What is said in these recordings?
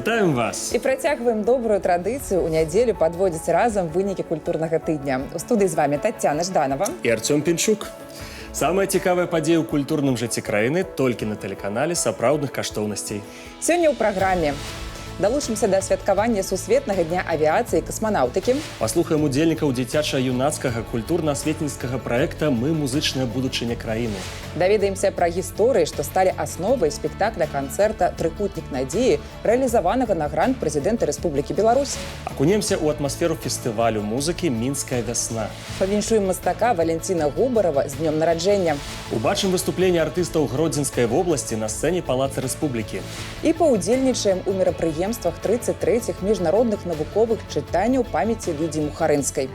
Вітаем вас! І працягваем добрую традыцыю. У нядзелю падводзіць разам вынікі культурнага тыдня. У студыі з вами Таццяна Жданова І Артём Пінчук. Самая цікавая падзея ў культурным жыцці краіны толькі на тэлеканале сапраўдных каштоўнасцей. Сёння ў праграме далучымся да святкавання сусветнага дня авіяцыі і касманаўтыкі. Паслухаем удзельнікаў дзіцяча-юнацкага культурна-асветніцкага праекта «Мы музычная будучыня краіны». Даведаемся пра гісторыі, што сталі асновай спектакля канцэрта «Трыкутнік надзеі», рэалізаванага на грант прэзідэнта Рэспублікі Беларусь. Акунемся ў атмасферу фестывалю музыкі «Мінская вясна». Павіншуем мастака Валентина Губарова з днём нараджэння. Убачым выступленне артыстаў Гродзенскай вобласці на сцэне Палаца Рэспублікі. І паўдзельнічаем у мерапрыемствах 33-х міжнародных навуковых чытанняў памяці Лідзіі Мухарынскай.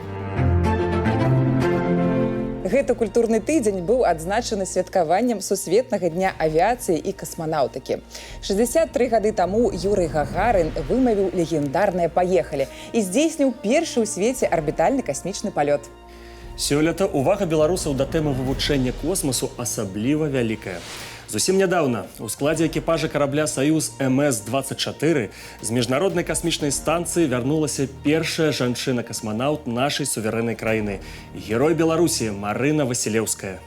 Гэты культурны тыдзень быў адзначаны святкаваннем сусветнага дня авіяцыі і касманаўтыкі. 63 гады таму Юрый Гагарин вымавіў легендарнае «Паехалі» і здзейсніў першы ў свеце арбітальны касмічны палёт. Сёлета увага беларусаў да тэмы вывучэння космасу асабліва вялікая. Зусім нядаўна у складзе экіпажа карабля «Саюз МС-24» з міжнароднай касмічнай станцыі вярнулася першая жанчына-касманаўт нашай суверэннай краіны – герой Беларусі Марына Васілеўская.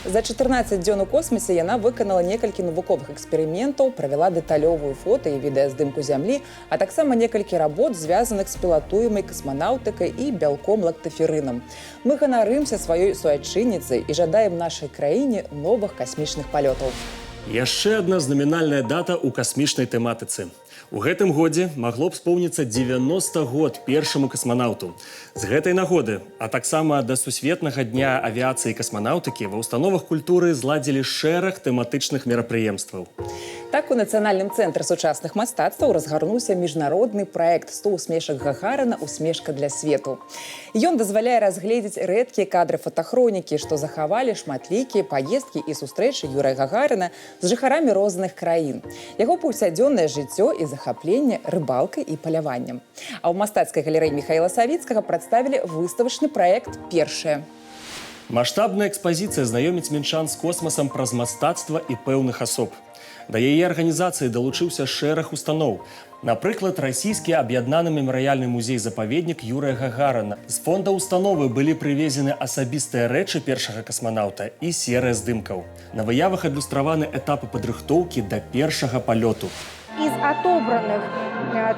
За 14 дзён у космосе яна выканала некалькі навуковых эксперыментаў, правяла дэталёвую фота і відэаздымку зямлі, а таксама некалькі работ, звязаных з пілатуемай касманаўтыкай і бялком лактаферынам. Мы ганарымся сваёй суайчынніцай і жадаем нашай краіне новых касмічных палётаў. Яшчэ адна знамінальная дата ў касмічнай тэматыцы. У гэтым годзе магло б споўніцца 90 год першаму касманаўту. З гэтай нагоды, а таксама да сусветнага дня авіяцыі і касманаўтыкі ва ўстановах культуры зладзілі шэраг тэматычных мерапрыемстваў. Так, у Нацыянальным цэнтры сучасных мастацтваў разгарнуўся міжнародны праект «100 усмешак Гагарына. Усмешка для свету». Ён дазваляе разгледзець рэдкія кадры фотахронікі, што захавалі шматлікія паездкі і сустрэчы Юрыя Гагарына з жыхарамі розных краін. Яго паўсядзённае жыццё і захапленне рыбалкай і паляваннем. А ў мастацкай галерэі Міхаіла Савіцкага прадставілі выставачны праект «Першае». Маштабная экспазіцыя знаёміць мінчан з космасам праз мастацтва і пэўных асоб. Да яе арганізацыі далучыўся шэраг устаноў. Напрыклад, расійскі аб'яднаны мемарыяльны музей-запаведнік Юрыя Гагарына. З фонда установы былі прывезены асабістыя рэчы першага касманаўта і серыя здымкаў. На выявах адлюстраваны этапы падрыхтоўкі да першага палёту. Из отобранных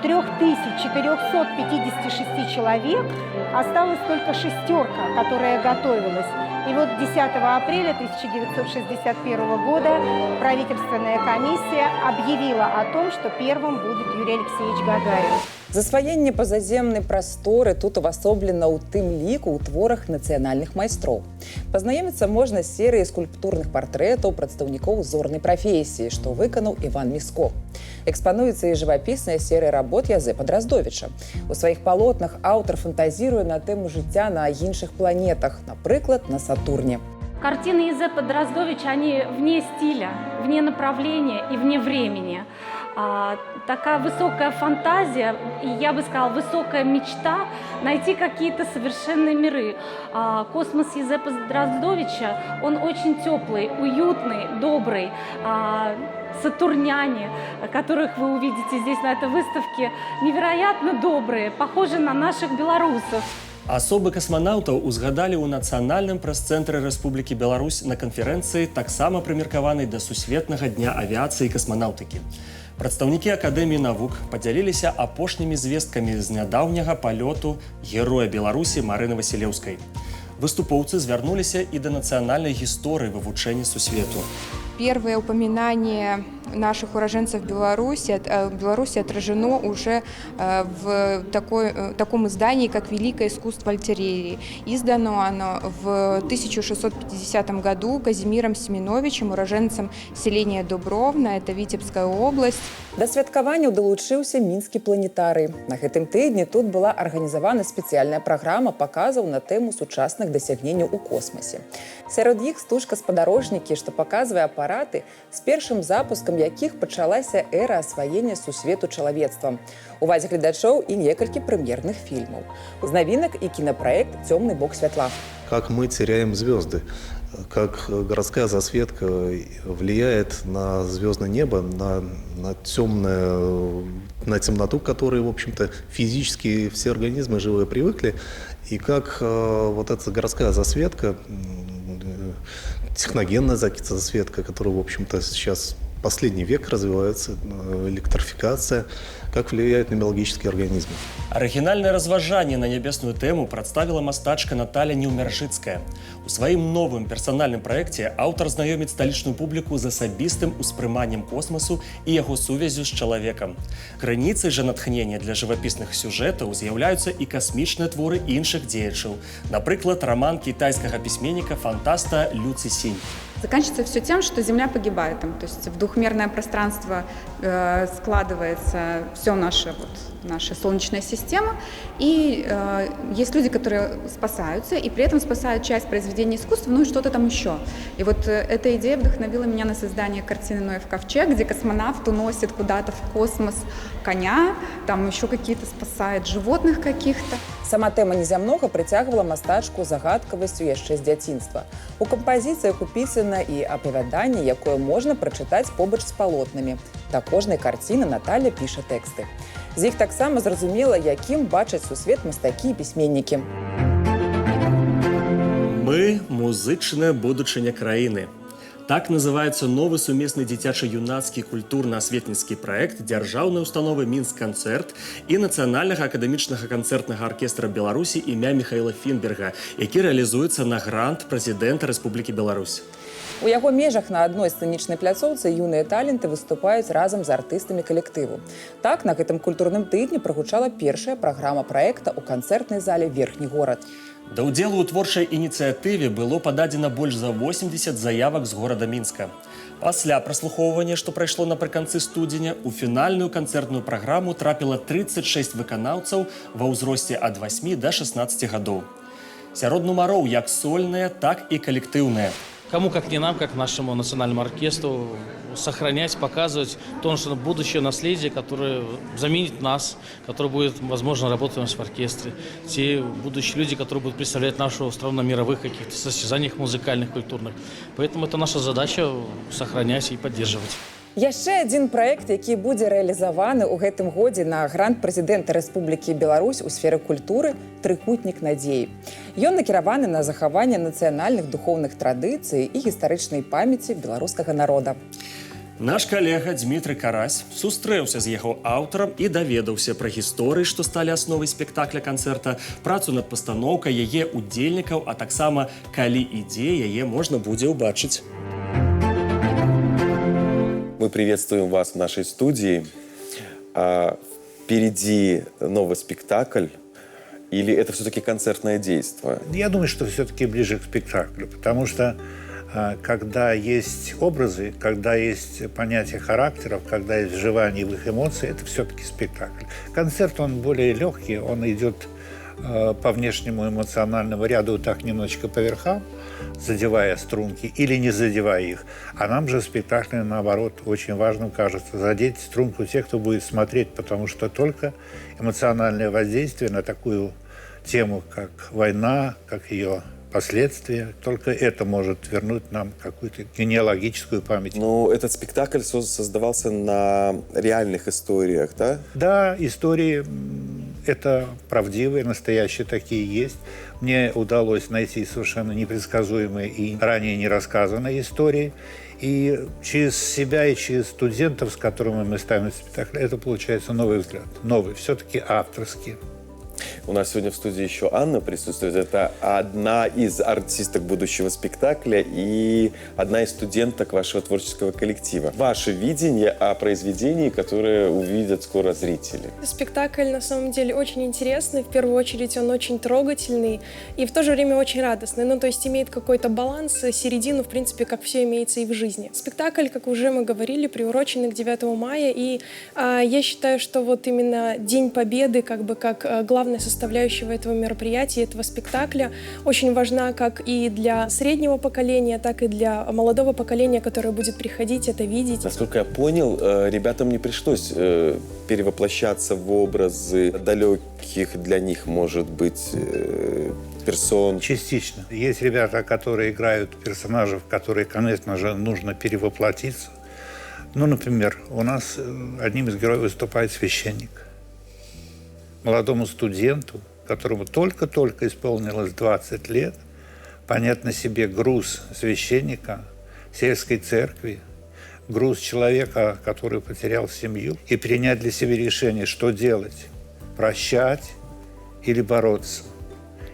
3456 человек осталась только шестерка, которая готовилась. И вот 10 апреля 1961 года правительственная комиссия объявила о том, что первым будет Юрий Алексеевич Гагарин. Засваенне пазаземнай прасторы тут увасоблена ў тым ліку ў творах нацыянальных майстроў. Пазнаёміцца можна з серыі скульптурных партрэтаў прадстаўнікоў зорнай прафесіі, што выканаў Іван Міско. Экспануецца і жывапісная серыя работ Язэпа Драздовіча. У сваіх палотнах аўтар фантазіруе на тэму жыцця на іншых планетах, напрыклад, на Сатурне. Картины Язэпа Драздовича, они вне стиля, вне направления и вне времени. Такая высокая фантазия, и я бы сказала, высокая мечта найти какие-то совершенные миры. Космос Язэпа Драздовича, он очень теплый, уютный, добрый. Сатурняне, которых вы увидите здесь на этой выставке, невероятно добрые, похожи на наших белорусов. Асобы касманаўтаў узгадалі ў Нацыянальным прэс-цэнтры Рэспублікі Беларусь на канферэнцыі, таксама прымеркаванай да сусветнага дня авіяцыі і касманаўтыкі. Прадстаўнікі Акадэміі навук падзяліліся апошнімі звесткамі з нядаўняга палёту героя Беларусі Марыны Васілеўскай. Выступоўцы звярнуліся і да нацыянальнай гісторыі вывучэння сусвету. Первое упоминание наших уроженцев Беларуси отражено уже в таком издании, как «Великое искусство артиллерии». Издано оно в 1650 году Казимиром Семеновичем, уроженцем селения Дубровна, это Витебская область. Да святкаванняў далучыўся мінскі планетарый. На гэтым тыдні тут была арганізавана спецыяльная праграма паказаў на тэму сучасных дасягненняў у космосе. Сярод іх стужка-спадарожнікі, што паказвае апараты, з першым запускам якіх пачалася эра асваення сусвету чалавецтвам. Увазе гледачоў і некалькі прэм'ерных фільмаў. З навінак і кінапраект «Цёмны бок святла». как мы теряем звезды, как городская засветка влияет на звездное небо, на темноту, к которой, в общем-то, физически все организмы живые привыкли, и как вот эта городская засветка, техногенная засветка, которая, в общем-то, сейчас последний век развивается, электрификация, как влияет на биологические организмы. Арыгінальнае разважанне на нябесную тэму прадставіла мастачка Наталья Неўмяршыцкая. У сваім новым персанальным праекце аўтар знаёміць сталічную публіку з асабістым успрыманнем космасу і яго сувязю з чалавекам. Крыніцай жа натхнення для жывапісных сюжэтаў з'яўляюцца і касмічныя творы іншых дзеячаў. Напрыклад, роман китайскага пісьменніка-фантаста Лю Цисинь. Заканчивается все тем, что Земля погибает. То есть в двухмерное пространство складывается все наша Солнечная система. И есть люди, которые спасаются, и при этом спасают часть произведений искусства, ну и что-то там еще. И вот эта идея вдохновила меня на создание картины «Ноев ковчег», где космонавт уносит куда-то в космос коня, там еще какие-то спасает животных каких-то. Сама тэма незямнога прыцягвала мастачку загадкавасцю яшчэ з дзяцінства. У кампазіцыях упісана і апавяданне, якое можна прачытаць побач з палотнамі. Да кожнай карціны Наталья піша тэксты. З іх таксама зразумела, якім бачаць сусвет мастакі і пісьменнікі. Мы – музычная будучыня краіны. Так называецца новы сумесны дзіцяча-юнацкі культурна-асветніцкі праект дзяржаўнай установы «Мінск-канцэрт» і Нацыянальнага акадэмічнага канцэртнага аркестра Беларусі імя Михаила Фінберга, які рэалізуецца на грант прэзідэнта Рэспублікі Беларусь. У яго межах на адной сцэнічнай пляцоўцы юныя таленты выступаюць разам з артыстамі калектыву. Так, на гэтым культурным тыдні прагучала першая праграма праекта ў канцэртнай зале «Верхні горад». Да ўдзелу ў творчай ініцыятыве было пададзена больш за 80 заявак з горада Мінска. Пасля праслухоўвання, што прайшло напрыканцы студзеня, у фінальную канцэртную праграму трапіла 36 выканаўцаў ва ўзросце ад 8 до 16 гадоў. Сярод нумароў як сольныя, так і калектыўныя. Кому, как не нам, как нашему национальному оркестру, сохранять, показывать то наше будущее наследие, которое заменит нас, которое будет, возможно, работать у нас в оркестре. Те будущие люди, которые будут представлять нашу страну на мировых каких-то состязаниях музыкальных, культурных. Поэтому это наша задача – сохранять и поддерживать. Яшчэ адзін праект, які будзе рэалізаваны ў гэтым годзе на грант прэзідэнта Рэспублікі Беларусь у сферы культуры «Трыкутнік надзеі». Ён накіраваны на захаванне нацыянальных духоўных традыцый і гістарычнай памяці беларускага народа. Наш калега Дмітрый Карась сустрэўся з яго аўтарам і даведаўся пра гісторыі, што сталі асновай спектакля-канцэрта, працу над пастаноўкай яе удзельнікаў, а таксама калі і дзе яе можна будзе ўбачыць. Мы приветствуем вас в нашей студии. Впереди новый спектакль или это все-таки концертное действие? Я думаю, что все-таки ближе к спектаклю, потому что когда есть образы, когда есть понятие характеров, когда есть вживание в их эмоции, это все-таки спектакль. Концерт, он более легкий, он идет по внешнему эмоциональному ряду так немножечко по верхам, задевая струнки или не задевая их. А нам же в спектакле, наоборот, очень важным кажется задеть струнку тех, кто будет смотреть, потому что только эмоциональное воздействие на такую тему, как война, как ее последствия, только это может вернуть нам какую-то генеалогическую память. Ну, этот спектакль создавался на реальных историях, да? Да, истории это правдивые, настоящие такие есть. Мне удалось найти совершенно непредсказуемые и ранее не рассказанные истории. И через себя и через студентов, с которыми мы ставим спектакль, это получается новый взгляд. Новый, все-таки авторский. У нас сегодня в студии еще Анна присутствует. Это одна из артисток будущего спектакля и одна из студенток вашего творческого коллектива. Ваше видение о произведении, которое увидят скоро зрители. Спектакль на самом деле очень интересный. В первую очередь он очень трогательный и в то же время очень радостный. Ну, то есть имеет какой-то баланс, середину, в принципе, как все имеется и в жизни. Спектакль, как уже мы говорили, приуроченный к 9 мая. И я считаю, что вот именно День Победы, как бы как главный главная составляющая этого мероприятия, этого спектакля. Очень важна как и для среднего поколения, так и для молодого поколения, которое будет приходить это видеть. Насколько я понял, ребятам не пришлось перевоплощаться в образы далеких для них, может быть, персон. Частично. Есть ребята, которые играют персонажей, в которые, конечно же, нужно перевоплотиться. Ну, например, у нас одним из героев выступает священник. Молодому студенту, которому только-только исполнилось 20 лет, понять на себе груз священника, сельской церкви, груз человека, который потерял семью, и принять для себя решение, что делать – прощать или бороться.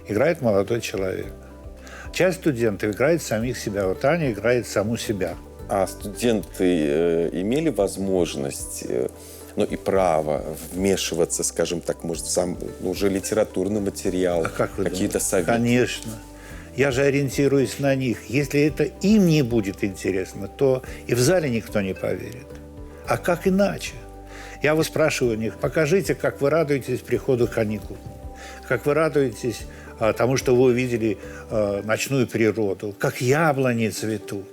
Играет молодой человек. Часть студентов играет самих себя. Вот Аня играет саму себя. А студенты имели возможность, ну и право вмешиваться, скажем так, может, в сам уже литературный материал, какие-то советы? Конечно. Я же ориентируюсь на них. Если это им не будет интересно, то и в зале никто не поверит. А как иначе? Я вас спрашиваю у них, покажите, как вы радуетесь приходу каникул, как вы радуетесь тому, что вы увидели ночную природу, как яблони цветут.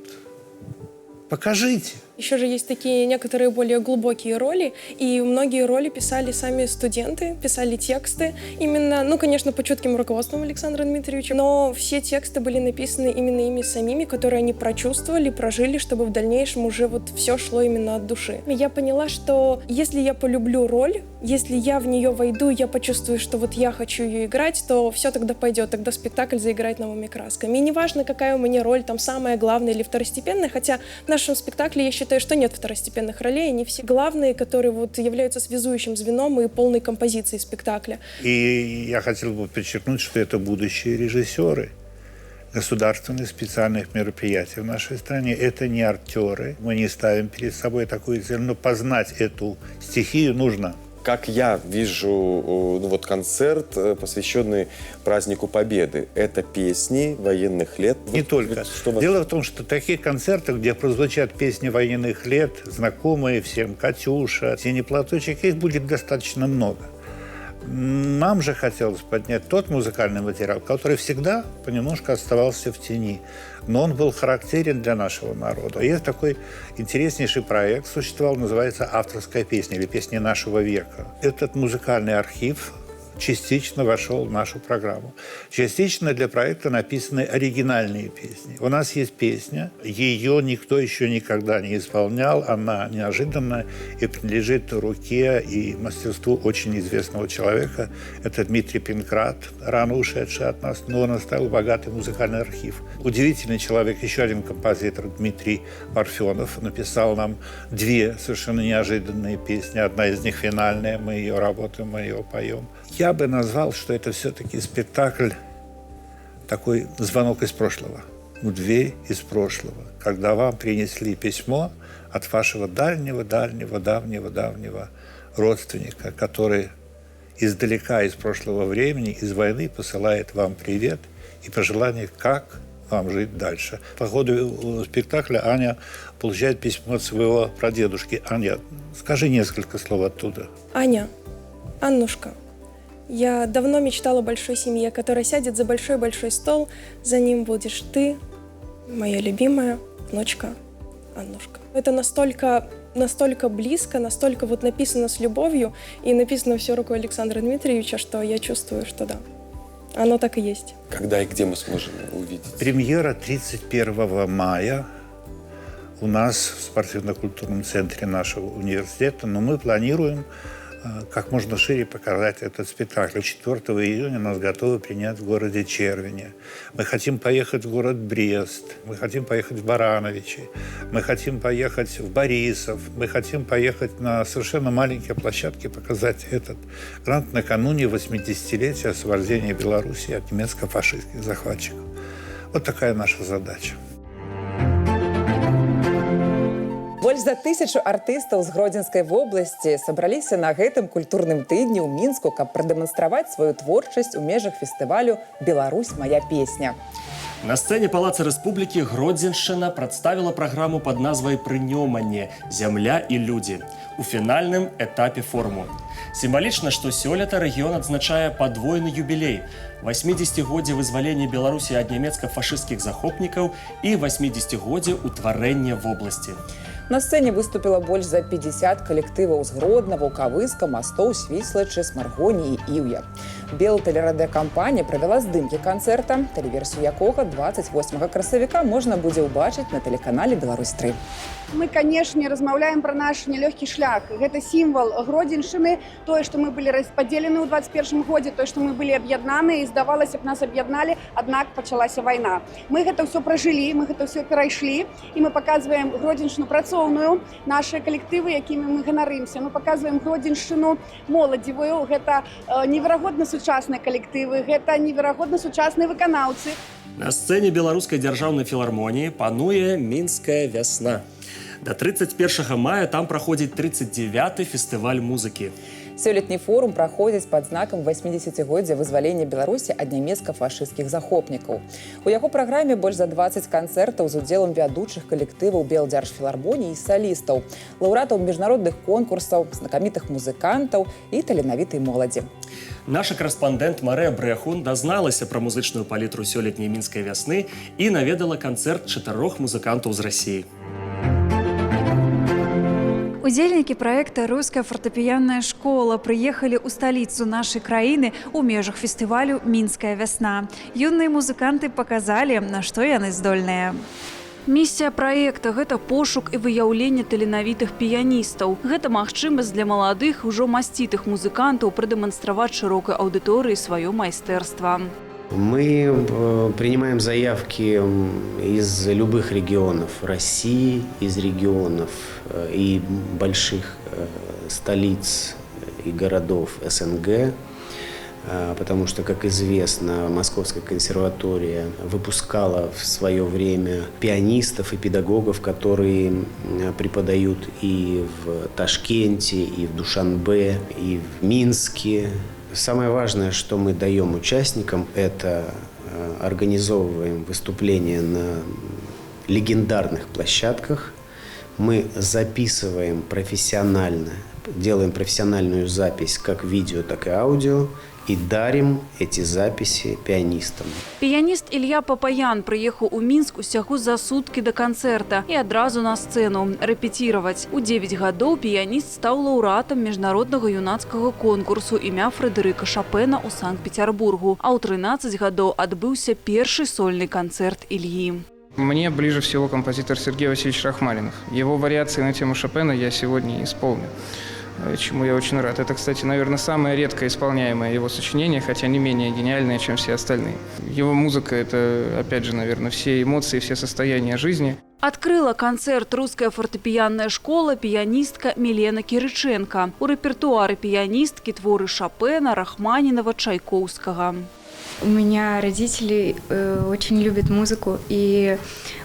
Покажите. Еще же есть такие некоторые более глубокие роли, и многие роли писали сами студенты, писали тексты именно, ну, конечно, под чутким руководством Александра Дмитриевича, но все тексты были написаны именно ими самими, которые они прочувствовали, прожили, чтобы в дальнейшем уже вот все шло именно от души. И я поняла, что если я полюблю роль, если я в нее войду, я почувствую, что вот я хочу ее играть, то все тогда пойдет, тогда спектакль заиграет новыми красками. И неважно, какая у меня роль, там, самая главная или второстепенная, хотя в нашем спектакле я считаю, что нет второстепенных ролей, они все главные, которые вот являются связующим звеном и полной композицией спектакля. И я хотел бы подчеркнуть, что это будущие режиссеры государственных специальных мероприятий в нашей стране. Это не актеры. Мы не ставим перед собой такую цель, но познать эту стихию нужно. Как я вижу, ну, вот концерт, посвященный празднику Победы, это песни военных лет. Не только. Дело в том, что таких концертов, где прозвучат песни военных лет, знакомые всем, «Катюша», «Синий платочек», их будет достаточно много. Нам же хотелось поднять тот музыкальный материал, который всегда понемножку оставался в тени, но он был характерен для нашего народа. Есть такой интереснейший проект, существовал, называется «Авторская песня» или «Песни нашего века». Этот музыкальный архив частично вошел в нашу программу. Частично для проекта написаны оригинальные песни. У нас есть песня, ее никто еще никогда не исполнял, она неожиданная и принадлежит руке и мастерству очень известного человека. Это Дмитрий Пинкрат, рано ушедший от нас, но он оставил богатый музыкальный архив. Удивительный человек, еще один композитор, Дмитрий Парфенов, написал нам две совершенно неожиданные песни. Одна из них финальная, мы ее работаем, мы ее поем. Я бы назвал, что это все-таки спектакль, такой звонок из прошлого, дверь из прошлого, когда вам принесли письмо от вашего давнего родственника, который издалека, из прошлого времени, из войны посылает вам привет и пожелание, как вам жить дальше. По ходу спектакля Аня получает письмо от своего прадедушки. Аня, скажи несколько слов оттуда. Аня, Аннушка, я давно мечтала о большой семье, которая сядет за большой-большой стол. За ним будешь ты, моя любимая внучка Аннушка. Это настолько близко, настолько вот написано с любовью и написано все рукой Александра Дмитриевича, что я чувствую, что да, оно так и есть. Когда и где мы сможем увидеть? Премьера 31 мая у нас в спортивно-культурном центре нашего университета, но мы планируем как можно шире показать этот спектакль. 4 июня нас готовы принять в городе Червене. Мы хотим поехать в город Брест, мы хотим поехать в Барановичи, мы хотим поехать в Борисов, мы хотим поехать на совершенно маленькие площадки, показать этот грант накануне 80-летия освобождения Беларуси от немецко-фашистских захватчиков. Вот такая наша задача. Больш за 1000 артыстаў з Гродзенскай вобласці сабраліся на гэтым культурным тыдні ў Мінску, каб прадэманстраваць сваю творчасць у межах фестывалю «Беларусь. Моя песня». На сцэне Палаца Рэспублікі Гродзеншчына прадставіла праграму пад назвай «Прынёманне. Зямля і людзі» у фінальным этапе форуму. Сімвалічна, што сёлета рэгіён адзначае падвойны юбілей – 80-годдзе вызвалення Беларусі ад нямецка-фашысцкіх захопнікаў і 80-годдзе ўтварэння вобласці. На сцэне выступіла больш за 50 калектываў з Гродна, Ваўкавыска, Мастоў, Свіслачы, Смаргоні і Іўя. Белтэлерадыёкампанія правяла здымкі канцэрта, тэлеверсію якога 28 красавіка можна будзе ўбачыць на тэлеканале «Беларусь-3». Мы, конечно, размаўляем про наш нелегкий шлях. Это символ Гродзеншчыны, тое, что мы были расподелены ў 21 годзе, тое, что мы были аб'яднаны, і здавалася б, нас аб'ядналі, аднак пачалася вайна. Мы гэта все прожили, мы гэта все перайшлі, і мы показываем Гродзеншчыну працоўную, наши калектывы, якімі мы ганарымся. Мы показываем Гродзеншчыну моладзевую, гэта неверагодна сучасныя калектывы, гэта неверагодна сучасныя выканаўцы. На сцэне беларускай дзяржаўнай філармоніі пануе мінская вясна. До 31 мая там праходзіць 39-й фестываль музыкі. Сёлетні форум праходзіць пад знакам 80-годдзя вызвалення Беларусі ад нямецка-фашысцкіх захопнікаў. У яго праграме больш за 20 канцэртаў з удзелам вядучых калектываў Белдзяржфілармоніі і салістаў, лаўрэатаў міжнародных конкурсаў, знакамітых музыкантаў і таленавітай моладзі. Наша карэспандэнт Марыя Брэхун дазналася пра музычную палітру сёлетняй мінскай вясны і наведала канцэрт 4 музыкантаў з Расіі. Удзельнікі праекта «Руская фортепіянная школа» прыехалі ў сталіцу нашай краіны ў межах фестывалю «Мінская вясна». Юныя музыканты паказалі, на што яны здольныя. Місія праекта – гэта пошук і выяўленне таленавітых піяністаў. Гэта магчымасць для маладых, ужо масцітых музыкантаў прадэманстраваць шырокай аўдыторыі сваё майстэрства. Мы принимаем заявки из любых регионов России, из регионов и больших столиц и городов СНГ, потому что, как известно, Московская консерватория выпускала в свое время пианистов и педагогов, которые преподают и в Ташкенте, и в Душанбе, и в Минске. Самое важное, что мы даем участникам, это организовываем выступления на легендарных площадках. Мы записываем профессионально, делаем профессиональную запись как видео, так и аудио. І дарим эти записи піяністам. Піяніст Ілья Папаян прыехаў у Мінск усяго за суткі да канцэрта і адразу на сцэну рэпеціраваць. У 9 гадоў піяніст стаў лаўрэатам міжнароднага юнацкага конкурсу імя Фрэдэрыка Шопена ў Санкт-Петербургу, а ў 13 гадоў адбыўся першы сольны канцэрт Ильи. Мне ближе всего композитор Сергей Васильевич Рахманинов. Его вариации на тему Шопена я сегодня исполню, чему я очень рад. Это, кстати, наверное, самое редко исполняемое его сочинение, хотя не менее гениальное, чем все остальные. Его музыка – это, опять же, наверное, все эмоции, все состояния жизни. Открыла концерт «Русская фортепианная школа» пианистка Милена Кириченко. У рэпертуары пианистки творы Шопена, Рахманинова, Чайковского. У меня родители очень любят музыку, и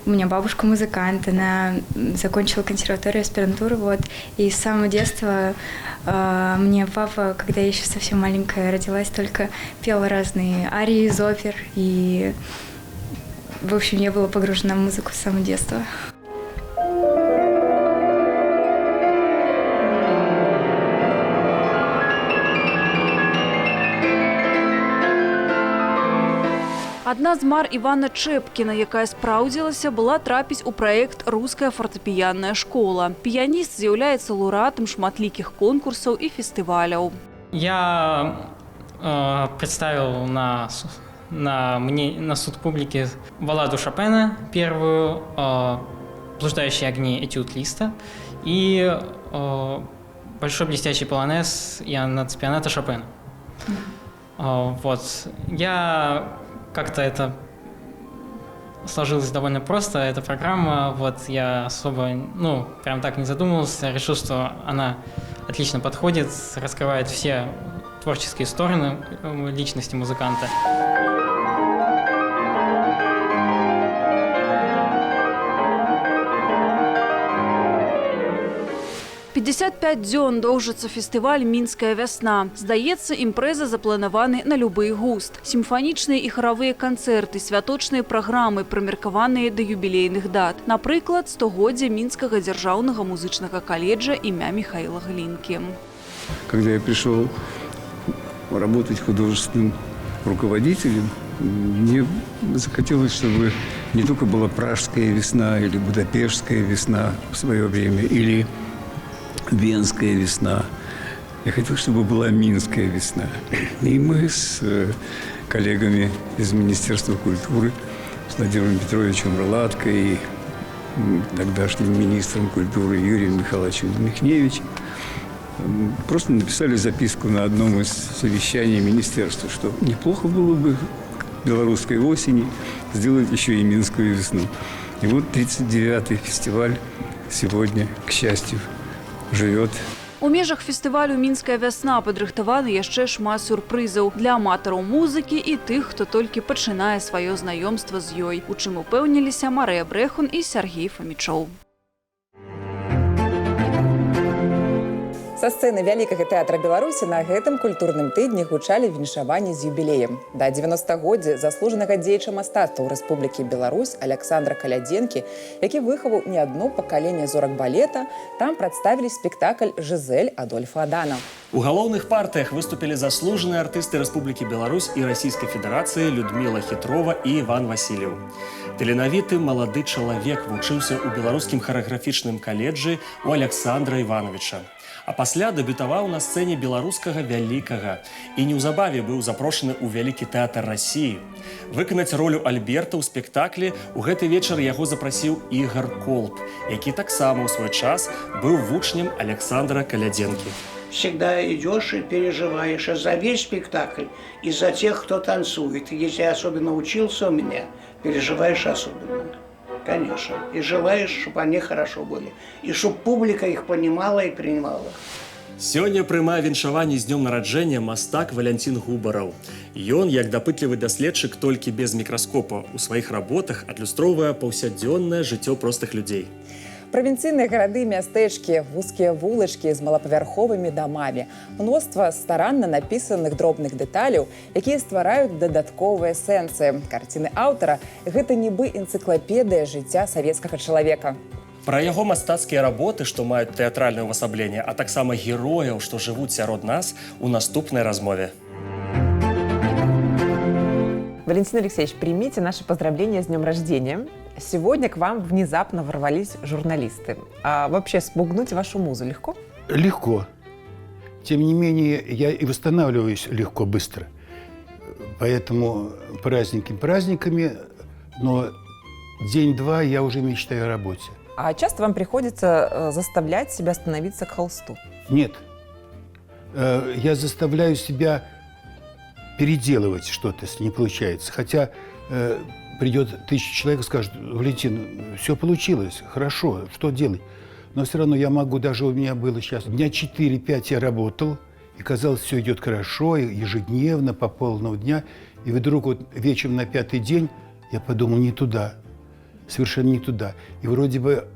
у меня бабушка музыкант, она закончила консерваторию, аспирантуру, вот, и с самого детства мне папа, когда я еще совсем маленькая родилась, только пел разные арии из опер, и, в общем, я была погружена в музыку с самого детства. Адна з мар Івана Чэпкіна, якая спраўдзілася, была трапіць у праект «Руская фортепіянная школа». Піяніст з'яўляецца лаўрэатам шматлікіх конкурсаў і фестываляў. Я представил на суд публики балладу Шопена, первую, «Блуждающие огни» этюд Листа и большой блестящий полонез Иоанна Ципианата Шопена. Вот. Я как-то это сложилось довольно просто, эта программа, вот я особо, прям так не задумывался, решил, что она отлично подходит, раскрывает все творческие стороны личности музыканта. 55 дзён доўжыцца фестываль «Мінская вясна». Здаецца, імпрэза запланаваны на любы густ. Сімфанічныя і харавыя канцэрты, святочныя праграмы, прымеркаваныя да юбілейных дат. Напрыклад, 100-годдзе Мінскага дзяржаўнага музычнага каледжа імя Міхаіла Глінкі. Когда я пришел работать художественным руководителем, мне захотелось, чтобы не только была Пражская весна или Будапештская весна в свое время, или Венская весна. Я хотел, чтобы была Минская весна. И мы с коллегами из Министерства культуры, с Владимиром Петровичем Рладко и тогдашним министром культуры Юрием Михайловичем Михневичем, просто написали записку на одном из совещаний министерства, что неплохо было бы к белорусской осени сделать еще и Минскую весну. И вот 39-й фестиваль сегодня, к счастью, живет. У межах фестывалю «Мінская вясна» падрыхтаваны яшчэ шмат сюрпрызаў для аматараў музыкі і тых, хто толькі пачынае сваё знаёмства з ёй, у чым упэўніліся Марыя Брэхун і Сергей Фамічоў. Са сцэны вялікага тэатра Беларусі на гэтым культурным тыдні гучалі віншаванні з юбілеем. Да 90-годдзя заслужанага дзеяча мастацтва ў Рэспублікі Беларусь Александра Калядзенкі, які выхаваў не адно пакаленне зорак балета, там прадставілі спектакль «Жизель» Адольфа Адана. У галоўных партыях выступілі заслужаныя артысты Рэспублікі Беларусь і Расійскай Федэрацыі Людміла Хітрова і Іван Васильев. Таленавіты малады чалавек вучыўся ў беларускім харэаграфічным каледжы у Александра Івановича. А пасля дэбютаваў на сцэне беларускага вялікага і неўзабаве быў запрошаны ў вялікі тэатр Расіі. Выканаць ролю Альберта ў спектаклі ў гэты вечар яго запрасіў Ігор Колб, які таксама ў свой час быў вучнем Александра Калядзенкі. Всегда идешь и переживаешь за весь спектакль и за тех, кто танцует. Если особенно учился у меня, переживаешь особенно. Конечно. И желаешь, чтобы они хорошо были. И чтобы публика их понимала и принимала. Сёння прымае віншаванне з днём нараджэння мастак Валянцін Губараў. Ён, як дапытлівы даследчык толькі без мікраскопа, у сваіх работах адлюстроўвае паўсядзённае жыццё простых людзей. Правінцыйныя гарады, мястэчкі, вузкія вулачкі з малапавярховымі дамамі, мноства старанна напісаных дробных дэталяў, якія ствараюць дадатковыя сэнсы. Карціны аўтара – гэта нібы энцыклапедыя жыцця савецкага чалавека. Пра яго мастацкія работы, што маюць тэатральнае ўвасабленне, а таксама герояў, што жывуць сярод нас, у наступнай размове. Валентин Алексеевич, примите наши поздравления с днем рождения. Сегодня к вам внезапно ворвались журналисты. А вообще спугнуть вашу музу легко? Легко. Тем не менее, я и восстанавливаюсь легко, быстро. Поэтому праздники праздниками, но день-два я уже мечтаю о работе. А часто вам приходится заставлять себя становиться к холсту? Нет. Я заставляю себя переделывать что-то, если не получается. Хотя придет 1000 человек и скажет: Валентин, все получилось, хорошо, что делать? Но все равно я могу, даже у меня было сейчас, дня 4-5 я работал, и казалось, все идет хорошо, ежедневно, по полного дня. И вдруг вот вечером на 5-й день я подумал: не туда, совершенно не туда. И вроде бы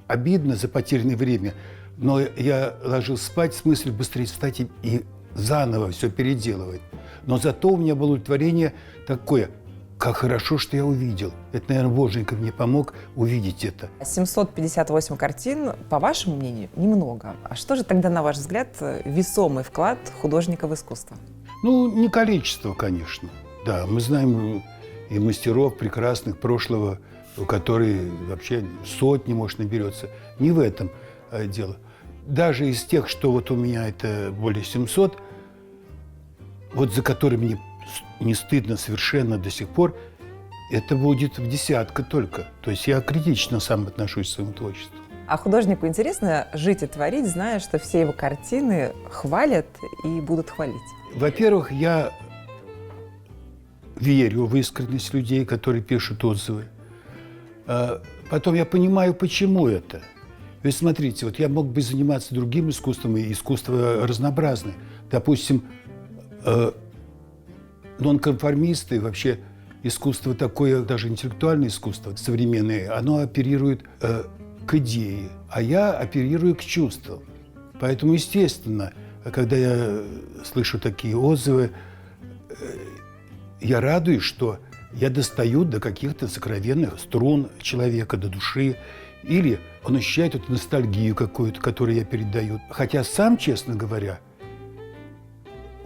обидно за потерянное время, но я ложился спать с мыслью быстрее встать и заново все переделывать. Но зато у меня было удовлетворение такое: как хорошо, что я увидел. Это, наверное, Боженька мне помог увидеть это. 758 картин, по вашему мнению, немного. А что же тогда, на ваш взгляд, весомый вклад художника в искусство? Ну, не количество, конечно. Да, мы знаем и мастеров прекрасных прошлого, у которых вообще сотни, может, наберется. Не в этом дело. Даже из тех, что вот у меня это более 700, вот за которые мне не стыдно совершенно до сих пор, это будет в десятка только. То есть я критично сам отношусь к своему творчеству. А художнику интересно жить и творить, зная, что все его картины хвалят и будут хвалить? Во-первых, я верю в искренность людей, которые пишут отзывы. Потом я понимаю, почему это. Ведь смотрите, вот я мог бы заниматься другим искусством, и искусство разнообразное. Допустим, нонконформисты, вообще искусство такое, даже интеллектуальное искусство, современное, оно оперирует к идее, а я оперирую к чувствам. Поэтому, естественно, когда я слышу такие отзывы, я радуюсь, что я достаю до каких-то сокровенных струн человека, до души, или он ощущает эту ностальгию какую-то, которую я передаю. Хотя сам, честно говоря,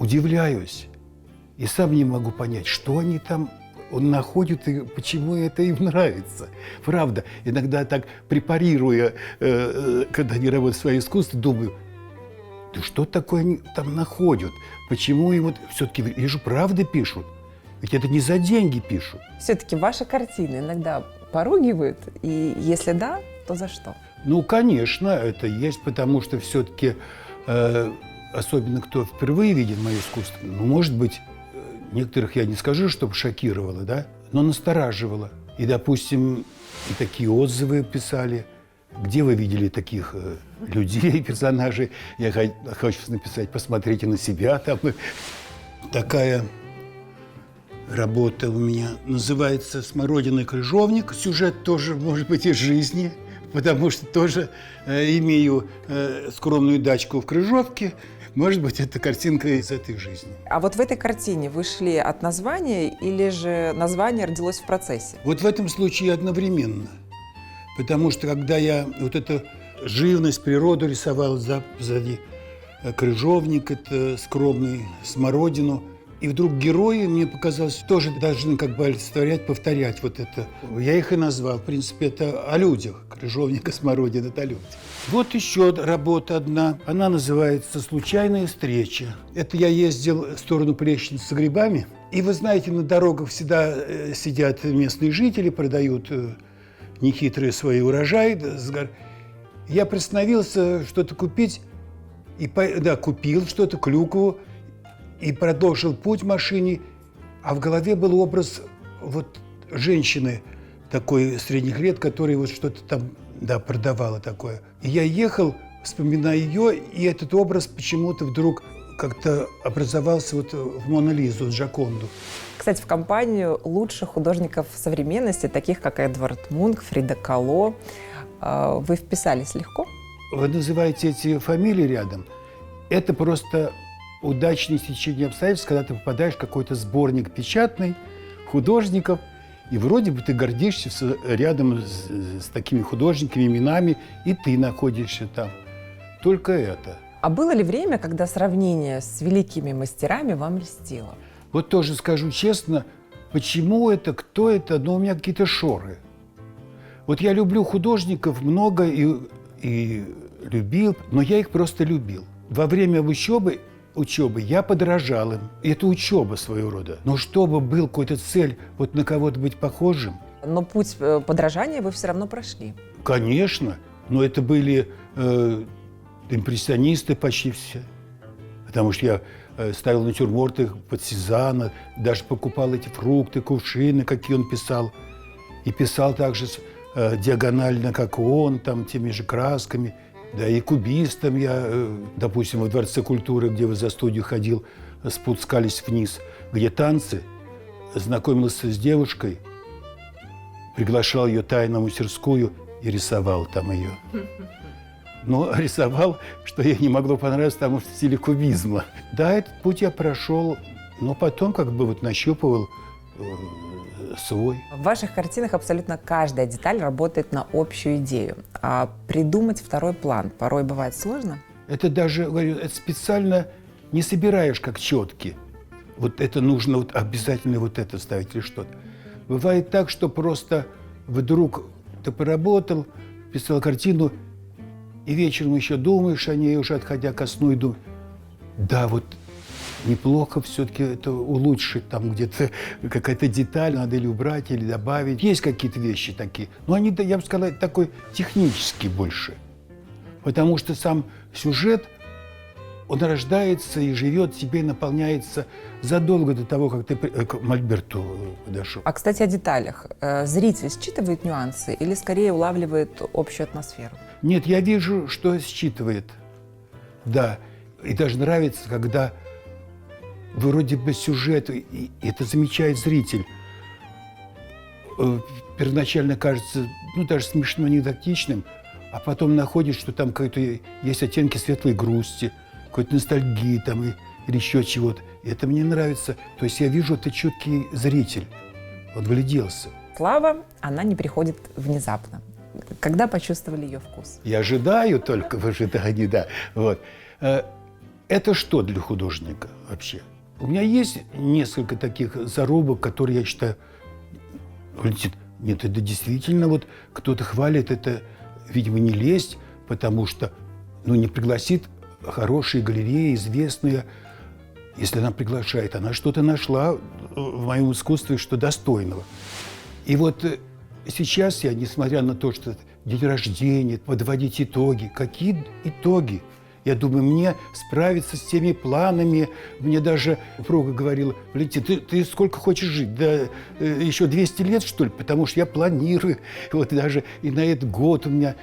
удивляюсь и сам не могу понять, что они там он находит и почему это им нравится. Правда, иногда так препарируя, когда они работают в своем искусстве, думаю, да что такое они там находят? Почему и вот все-таки вижу, правда пишут? Ведь это не за деньги пишут. Все-таки ваши картины иногда поругивают, и если да, то за что? Ну, конечно, это есть, потому что все-таки, особенно кто впервые видит мое искусство, ну, может быть, некоторых я не скажу, чтобы шокировало, да, но настораживало. И, допустим, и такие отзывы писали. Где вы видели таких людей, персонажей? Я хочу написать, посмотрите на себя. Там такая работа у меня называется «Смородина и крыжовник». Сюжет тоже, может быть, из жизни, потому что тоже имею скромную дачку в Крыжовке. Может быть, это картинка из этой жизни. А вот в этой картине вы шли от названия или же название родилось в процессе? Вот в этом случае одновременно. Потому что когда я вот эту живность, природу рисовал сзади, крыжовник, это скромный, смородину, и вдруг герои, мне показалось, тоже должны как бы олицетворять, повторять вот это. Я их и назвал. В принципе, это о людях. Крыжовник и смородина – это о людях. Вот еще работа одна. Она называется «Случайная встреча». Это я ездил в сторону Плещеницы с грибами. И вы знаете, на дорогах всегда сидят местные жители, продают нехитрые свои урожаи. Я приостановился что-то купить. И, да, купил что-то, клюкву. И продолжил путь в машине, а в голове был образ вот женщины такой средних лет, которая вот что-то там, да, продавала такое. И я ехал, вспоминая ее, и этот образ почему-то вдруг как-то образовался вот в Мону Лизу, Джоконду. Кстати, в компанию лучших художников современности, таких как Эдвард Мунк, Фрида Кало, вы вписались легко? Вы называете эти фамилии рядом. Это просто удачное стечение обстоятельств, когда ты попадаешь в какой-то сборник печатный художников, и вроде бы ты гордишься рядом с такими художниками, именами, и ты находишься там. Только это. А было ли время, когда сравнение с великими мастерами вам льстило? Вот тоже скажу честно, почему это, кто это, но у меня какие-то шоры. Вот я люблю художников много и любил, но я их просто любил. Во время учебы я подражал им. Это учеба своего рода. Но чтобы был какой-то цель вот на кого-то быть похожим. Но путь подражания вы все равно прошли. Конечно. Но это были импрессионисты почти все. Потому что я ставил натюрморты под Сезанна, даже покупал эти фрукты, кувшины, какие он писал. И писал также диагонально, как он, там, теми же красками. Да, и кубистом я, допустим, в Дворце культуры, где вы за студию ходил, спускались вниз, где танцы, знакомился с девушкой, приглашал ее тайно в мастерскую и рисовал там ее. Но рисовал, что ей не могло понравиться, потому что в стиле кубизма. Да, этот путь я прошел, но потом как бы вот нащупывал свой. В ваших картинах абсолютно каждая деталь работает на общую идею. А придумать второй план порой бывает сложно? Это даже, говорю, это специально не собираешь как четки. Вот это нужно вот обязательно вот это ставить или что-то. Бывает так, что просто вдруг ты поработал, писал картину, и вечером еще думаешь о ней, уже отходя ко сну, и думаешь, да, вот неплохо все-таки это улучшить, там где-то какая-то деталь надо или убрать, или добавить. Есть какие-то вещи такие, но они, я бы сказал, такой технический больше. Потому что сам сюжет, он рождается и живет себе, и наполняется задолго до того, как ты к мольберту подошел. А, кстати, о деталях. Зритель считывает нюансы или скорее улавливает общую атмосферу? Нет, я вижу, что считывает. Да. И даже нравится, когда вроде бы сюжет, и это замечает зритель. Первоначально кажется, ну, даже смешно, анекдотичным, а потом находишь, что там какой-то есть оттенки светлой грусти, какой-то ностальгии там, или еще чего-то. И это мне нравится. То есть я вижу, это чуткий зритель. Он вгляделся. Слава, она не приходит внезапно. Когда почувствовали ее вкус? Я ожидаю только в ожидании, да. Вот. это что для художника вообще? У меня есть несколько таких зарубок, которые я считаю, нет, это действительно вот кто-то хвалит, это, видимо, не лезть, потому что, не пригласит хорошие галереи, известные. Если она приглашает, она что-то нашла в моем искусстве, что достойного. И вот сейчас я, несмотря на то, что день рождения, подводить итоги. Какие итоги? Я думаю, мне справиться с теми планами. Мне даже супруга говорила: Валентин, ты сколько хочешь жить? Да еще 200 лет, что ли? Потому что я планирую. Вот даже и на этот год у меня...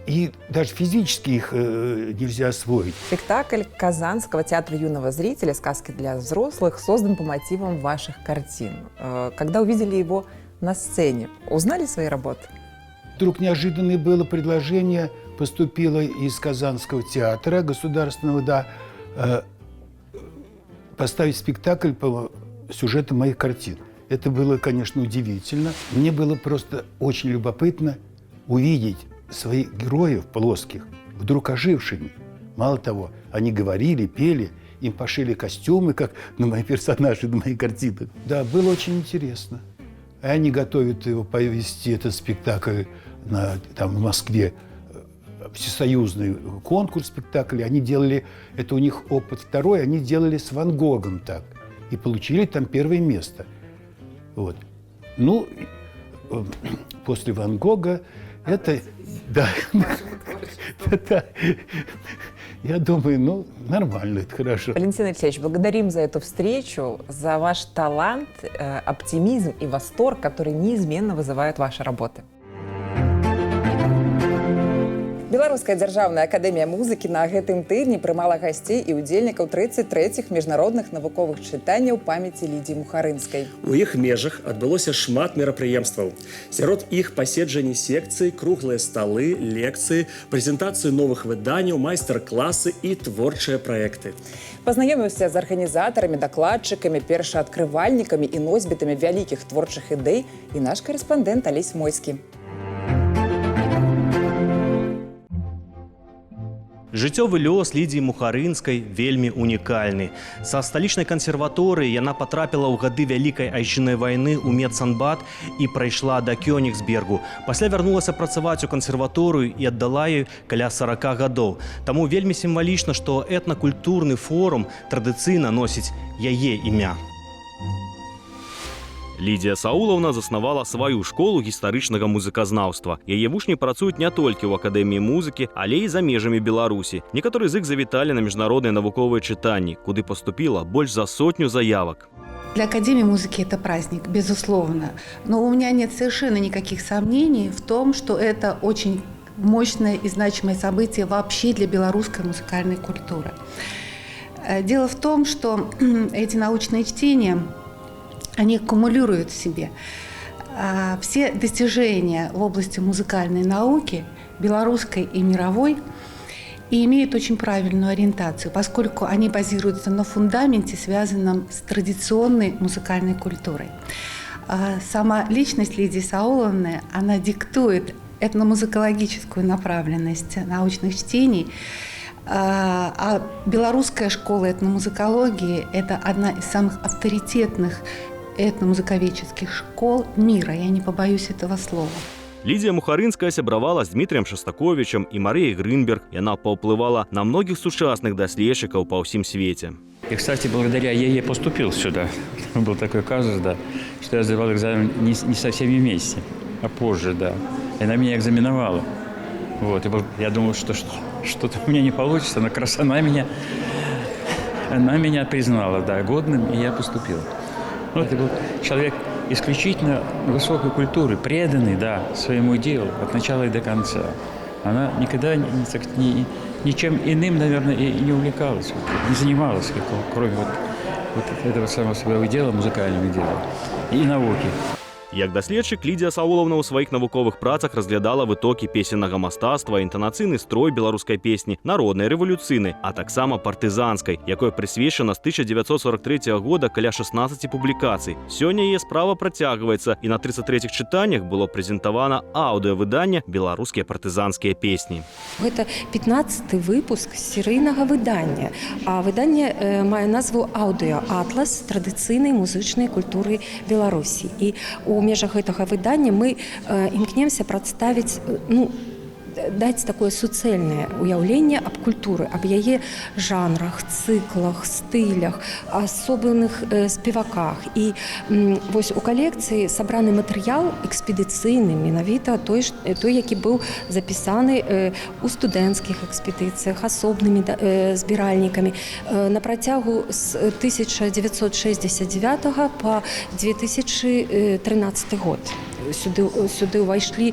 И даже физически их нельзя освоить. Спектакль Казанского театра юного зрителя «Сказки для взрослых» создан по мотивам ваших картин. Когда увидели его на сцене, узнали свои работы? Вдруг неожиданное было предложение, поступило из Казанского театра государственного, поставить спектакль по сюжету моих картин. Это было, конечно, удивительно. Мне было просто очень любопытно увидеть своих героев плоских вдруг ожившими. Мало того, они говорили, пели, им пошили костюмы, как на мои персонажи, на мои картины. Да, было очень интересно. И они готовят его повести, этот спектакль, в Москве, всесоюзный конкурс спектаклей. Они делали, это у них опыт второй, они делали с Ван Гогом так. И получили там первое место. Вот. После Ван Гога это... Да. Я думаю, нормально, это хорошо. Валентин Алексеевич, благодарим за эту встречу, за ваш талант, оптимизм и восторг, который неизменно вызывают ваши работы. Беларуская дзяржаўная акадэмія музыкі на гэтым тыдні прымала гасцей і удзельнікаў 33-х міжнародных навуковых чытанняў памяці Лідзіі Мухарынскай. У іх межах адбылося шмат мерапрыемстваў. Сярод іх паседжанні секцыі, круглыя сталы, лекцыі, прэзентацыі новых выданняў, майстар-класы і творчыя праекты. Пазнаёміўся з арганізатарамі, дакладчыкамі, першаадкрывальнікамі і носьбітамі вялікіх творчых ідэй і наш корэспандэнт Алесь Мойскі. Жыццёвы лёс Лідзіі Мухарынскай вельмі унікальны. Са сталічнай кансерваторыі яна патрапіла ў гады Вялікай айчыннай вайны ў медсанбат і прайшла да Кёнігсбергу. Пасля вярнулася працаваць у кансерваторыю і аддала ёй каля 40 гадоў. Таму вельмі сімвалічна, што этнакультурны форум традыцыйна носіць яе імя. Лідзія Саулаўна заснавала сваю школу гістарычнага музыказнаўства. Яе вучні працуюць не толькі ў акадэміі музыкі, але і за межамі Беларусі. Некаторыя з іх завіталі на міжнародныя навуковыя чытанні, куды поступила больш за 100 заявок. Для Академии музыки это праздник, безусловно. Но у меня нет совершенно никаких сомнений в том, что это очень мощное и значимое событие вообще для белорусской музыкальной культуры. Дело в том, что эти научные чтения, они аккумулируют в себе все достижения в области музыкальной науки, белорусской и мировой, и имеют очень правильную ориентацию, поскольку они базируются на фундаменте, связанном с традиционной музыкальной культурой. Сама личность Лидии Сауловны, она диктует этномузыкологическую направленность научных чтений, а белорусская школа этномузыкологии – это одна из самых авторитетных этномузыковедческих школ мира, я не побоюсь этого слова. Лідзія Мухарынская сябравала з Дмітрием Шостаковичем і Маріяй Грынберг. Яна паўплывала на многих сучасных даследчиков по всем свете. И, кстати, благодаря ей я поступил сюда. Был такой казус, да, что я сдавал экзамен не со всеми вместе, а позже, да. И она меня экзаменовала. Вот, и я думал, что что-то у меня не получится, но как раз она меня признала, да, годным, и я поступил. Ну, это был человек исключительно высокой культуры, преданный, да, своему делу от начала и до конца. Она никогда ничем иным, наверное, и не увлекалась, не занималась, кроме вот этого самого своего дела, музыкального дела и науки. Як даследчык, Лідія Сауловна ў сваіх навуковых працах разглядала вытокі песеннага мастацтва, інтанацыйны строй беларускай песні, народнай, рэвалюцыйнай, а таксама партызанскай, якой прысвечана з 1943 года каля 16 публікацый. Сёння яе справа працягваецца, і на 33-х чытаннях было прэзентавана аўдыёвыданне «Беларускія партызанскія песні». Гэта 15-й выпуск серыйнага выдання. А выданне мае назву «Аўдыё-атлас традыцыйнай музычнай культуры Беларусі». І у межах гэтага выдання мы імкнемся прадставіць, даць такое суцэльнае уяўленне аб культуры, аб яе жанрах, цыклах, стылях, асобных спеваках. І вось у калекцыі сабраны матэрыял экспедыцыйны, менавіта той, які быў запісаны у студэнцкіх экспедыцыях, асобнымі збіральнікамі на працягу з 1969 па 2013 год. Сюды ўвайшлі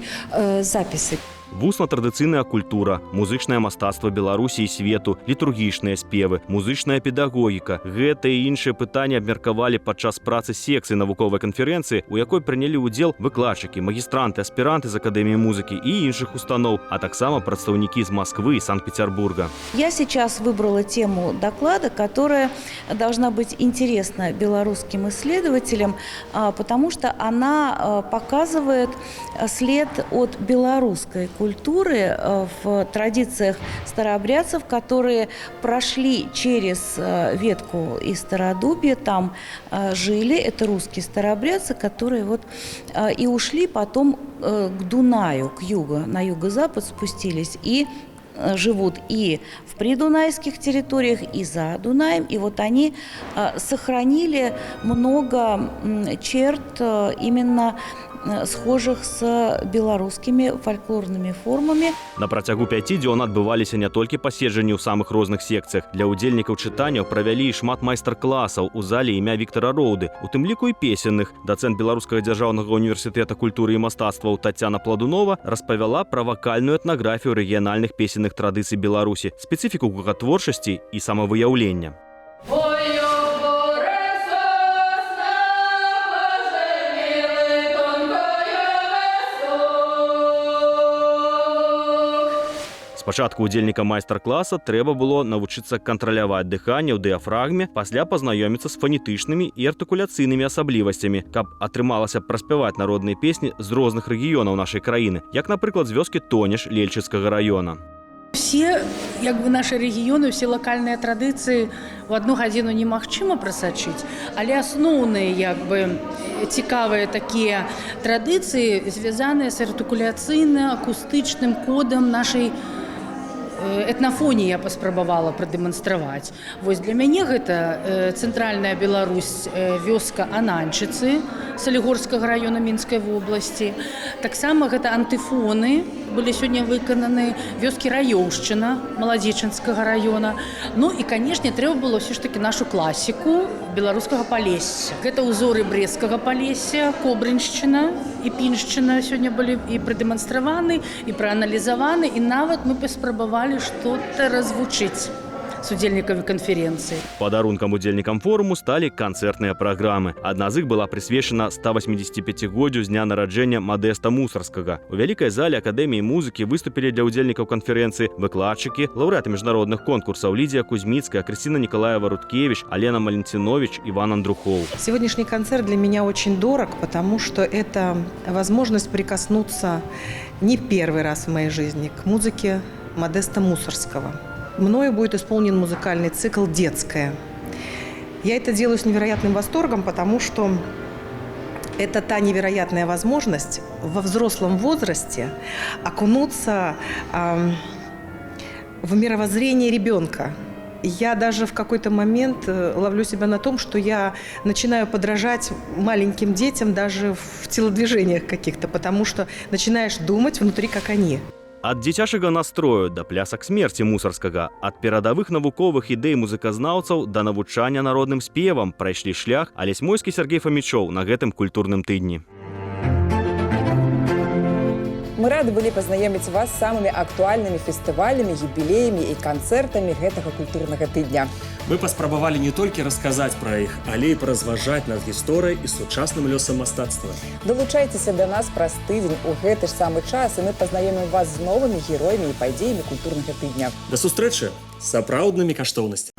запісы. Вусна-традыцыйная культура, музычнае мастацтва Беларусі і свету, літургічныя спевы, музычная педагогіка. Гэта і іншыя пытанні абмеркавалі падчас працы секцыі навуковай канферэнцыі, у якой прынялі ўдзел выкладчыкі, магістранты, аспіранты з Акадэміі музыкі і іншых устаноў, а таксама прадстаўнікі з Москвы и Санкт-Петербурга. Я сейчас выбрала тему доклада, которая должна быть интересна белорусским исследователям, потому что она показывает след от белорусской культуры в традициях старообрядцев, которые прошли через ветку из Стародубья, там жили, это русские старообрядцы, которые вот и ушли потом к Дунаю, к югу, на юго-запад спустились и живут и в придунайских территориях, и за Дунаем. И вот они сохранили много черт именно схожих с белорусскими фольклорными формами. На працягу 5 дзён адбываліся не толькі паседжанні ў самых розных секцыях. Для ўдзельнікаў чытанняў правялі і шмат майстар-класаў у зале імя Віктара Роўды, у тым ліку і песенных. Дацэнт Беларускага дзяржаўнага універсітэта культуры і мастацтваў Тацяна Пладунова распавяла пра вакальную этнаграфію рэгіянальных песенных традыцый Беларусі, спецыфіку гукатворчасці і самавыяўлення. Спачатку удзельнікам майстар-класа трэба было навучыцца кантраляваць дыханне ў дыяфрагме, пасля пазнаёміцца з фанетычнымі і артыкуляцыйнымі асаблівасцямі, каб атрымалася праспяваць народныя песні з розных рэгіёнаў нашай краіны, як, напрыклад, з вёскі Тонеш Лельчыцкага раёна. Все наши регионы, все локальные традиции в одну гадзіну немагчыма прасачыць, але асноўныя цікавыя такія традыцыі звязаныя з артыкуляцыйна-акустычным кодам нашай этнафоніі я паспрабавала прадэманстраваць. Вось для мяне гэта цэнтральная Беларусь, вёска Ананчыцы Салігорскага раёна Мінскай вобласці. Таксама гэта антыфоны былі сёння выкананы, вёскі Раёўшчына Маладзечынскага раёна. Ну і, канешне, трэба было ўсё ж такі нашу класіку беларускага Палесся. Гэта ўзоры Бресцкага Палесся, Кобрыншчына і Піншчына сёння былі і прадэманстраваны, і прааналізаваны, і нават мы паспрабавалі что-то развучыць с удзельнікамі канферэнцыі. Падарункам удзельнікам форуму сталі канцэртныя праграмы. Адна з іх была прысвечана 185-годдзю з дня нараджэння Мадэста Мусарскага. У вялікай зале Акадэміі музыкі выступілі для удзельнікаў канферэнцыі выкладчыкі, лаўрэаты міжнародных конкурсаў Лідія Кузьміцкая, Кристина Николаева-Руткевич, Алена Малентинович, Иван Андрухов. Сегодняшний концерт для меня очень дорог, потому что это возможность прикоснуться не первый раз в моей жизни к музыке Модеста Мусорского. Мною будет исполнен музыкальный цикл «Детская». Я это делаю с невероятным восторгом, потому что это та невероятная возможность во взрослом возрасте окунуться в мировоззрение ребенка. Я даже в какой-то момент ловлю себя на том, что я начинаю подражать маленьким детям даже в телодвижениях каких-то, потому что начинаешь думать внутри, как они. Ад дзіцячага настрою да плясак смерці Мусарскага, ад перадавых навуковых ідэй музыказнаўцаў да навучання народным спевам прайшлі шлях Алесь-Мойскі Сергей Фамічоў на гэтым культурным тыдні. Мы рады былі пазнаёміць вас з самымі актуальнымі фестывалямі, юбілеямі і канцэртамі гэтага культурнага тыдня. Мы паспрабавалі не толькі расказаць пра іх, але і паразважаць над гісторыяй і сучасным лёсам мастацтва. Далучайцеся да нас праз тыдзень у гэты ж самы час, і мы пазнаёмім вас з новымі героямі і падзеямі культурнага тыдня. Да сустрэчы з сапраўднымі каштоўнасцямі.